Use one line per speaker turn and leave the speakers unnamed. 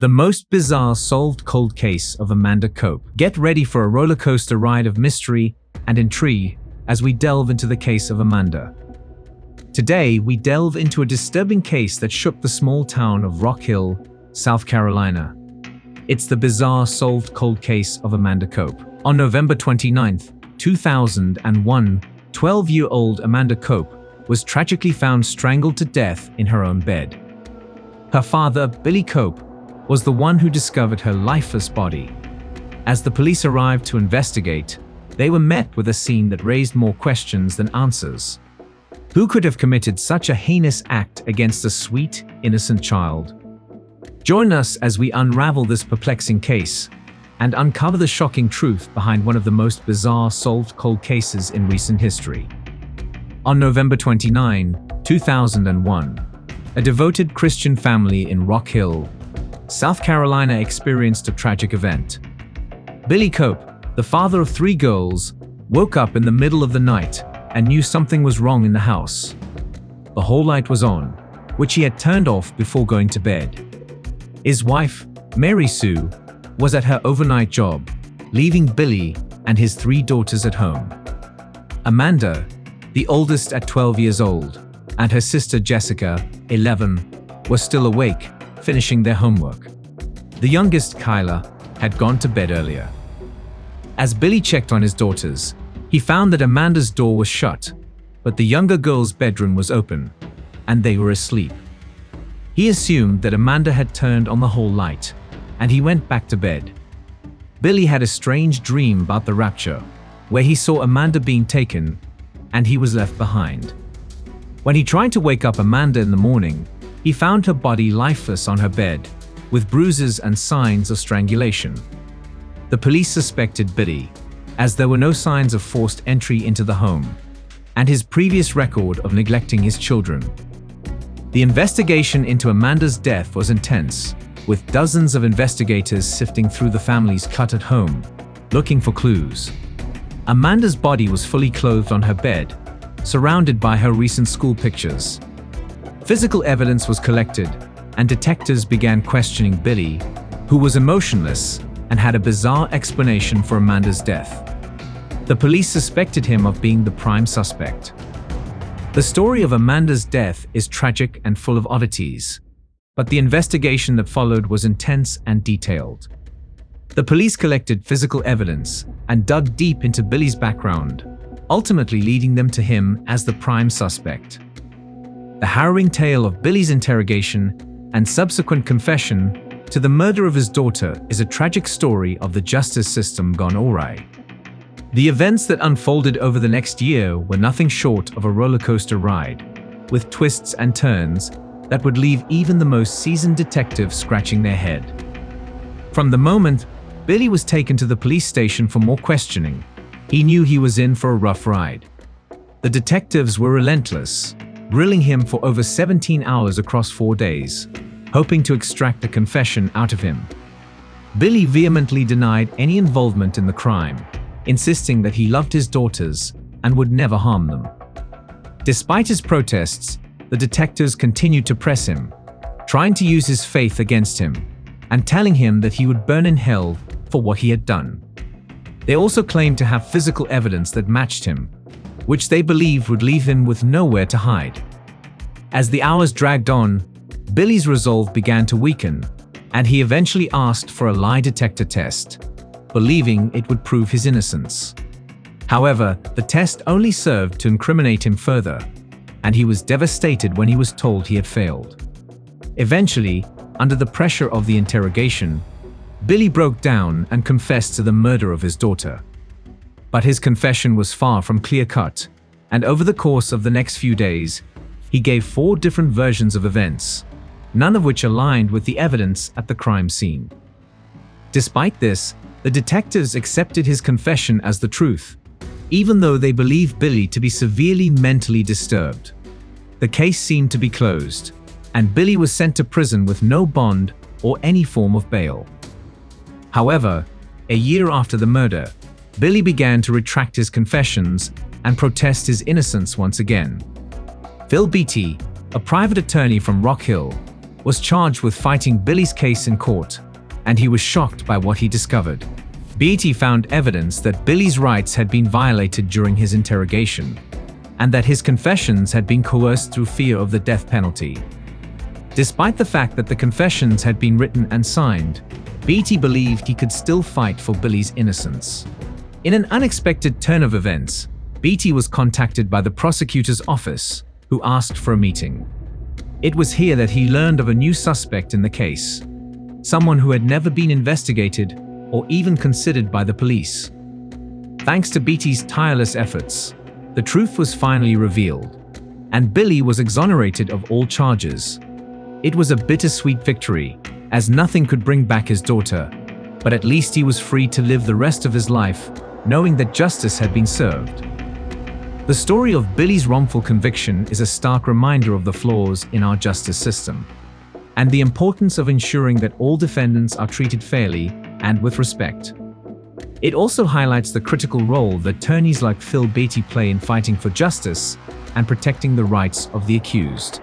The most bizarre solved cold case of Amanda Cope. Get ready for a roller coaster ride of mystery and intrigue as we delve into the case of Amanda. Today, we delve into a disturbing case that shook the small town of Rock Hill, South Carolina. It's the bizarre solved cold case of Amanda Cope. On November 29, 2001, 12-year-old Amanda Cope was tragically found strangled to death in her own bed. Her father, Billy Cope, was the one who discovered her lifeless body. As the police arrived to investigate, they were met with a scene that raised more questions than answers. Who could have committed such a heinous act against a sweet, innocent child? Join us as we unravel this perplexing case and uncover the shocking truth behind one of the most bizarre solved cold cases in recent history. On November 29, 2001, a devoted Christian family in Rock Hill, South Carolina experienced a tragic event. Billy Cope, the father of 3 girls, woke up in the middle of the night and knew something was wrong in the house. The hall light was on, which he had turned off before going to bed. His wife, Mary Sue, was at her overnight job, leaving Billy and his 3 daughters at home. Amanda, the oldest at 12 years old, and her sister Jessica, 11, were still awake, finishing their homework. The youngest, Kyla, had gone to bed earlier. As Billy checked on his daughters, he found that Amanda's door was shut, but the younger girl's bedroom was open, and they were asleep. He assumed that Amanda had turned on the hall light, and he went back to bed. Billy had a strange dream about the rapture, where he saw Amanda being taken, and he was left behind. When he tried to wake up Amanda in the morning, he found her body lifeless on her bed, with bruises and signs of strangulation. The police suspected Billy, as there were no signs of forced entry into the home, and his previous record of neglecting his children. The investigation into Amanda's death was intense, with dozens of investigators sifting through the family's cluttered home, looking for clues. Amanda's body was fully clothed on her bed, surrounded by her recent school pictures. Physical evidence was collected, and detectives began questioning Billy, who was emotionless and had a bizarre explanation for Amanda's death. The police suspected him of being the prime suspect. The story of Amanda's death is tragic and full of oddities, but the investigation that followed was intense and detailed. The police collected physical evidence and dug deep into Billy's background, ultimately leading them to him as the prime suspect. The harrowing tale of Billy's interrogation and subsequent confession to the murder of his daughter is a tragic story of the justice system gone awry. The events that unfolded over the next year were nothing short of a roller coaster ride, with twists and turns that would leave even the most seasoned detectives scratching their head. From the moment Billy was taken to the police station for more questioning, he knew he was in for a rough ride. The detectives were relentless, grilling him for over 17 hours across 4 days, hoping to extract a confession out of him. Billy vehemently denied any involvement in the crime, insisting that he loved his daughters and would never harm them. Despite his protests, the detectives continued to press him, trying to use his faith against him, and telling him that he would burn in hell for what he had done. They also claimed to have physical evidence that matched him, which they believed would leave him with nowhere to hide. As the hours dragged on, Billy's resolve began to weaken, and he eventually asked for a lie detector test, believing it would prove his innocence. However, the test only served to incriminate him further, and he was devastated when he was told he had failed. Eventually, under the pressure of the interrogation, Billy broke down and confessed to the murder of his daughter. But his confession was far from clear-cut, and over the course of the next few days, he gave 4 different versions of events, none of which aligned with the evidence at the crime scene. Despite this, the detectives accepted his confession as the truth, even though they believed Billy to be severely mentally disturbed. The case seemed to be closed, and Billy was sent to prison with no bond or any form of bail. However, a year after the murder, Billy began to retract his confessions and protest his innocence once again. Phil Beatty, a private attorney from Rock Hill, was charged with fighting Billy's case in court, and he was shocked by what he discovered. Beatty found evidence that Billy's rights had been violated during his interrogation, and that his confessions had been coerced through fear of the death penalty. Despite the fact that the confessions had been written and signed, Beatty believed he could still fight for Billy's innocence. In an unexpected turn of events, Beatty was contacted by the prosecutor's office, who asked for a meeting. It was here that he learned of a new suspect in the case, someone who had never been investigated or even considered by the police. Thanks to Beatty's tireless efforts, the truth was finally revealed, and Billy was exonerated of all charges. It was a bittersweet victory, as nothing could bring back his daughter, but at least he was free to live the rest of his life, knowing that justice had been served. The story of Billy's wrongful conviction is a stark reminder of the flaws in our justice system, and the importance of ensuring that all defendants are treated fairly and with respect. It also highlights the critical role that attorneys like Phil Beatty play in fighting for justice and protecting the rights of the accused.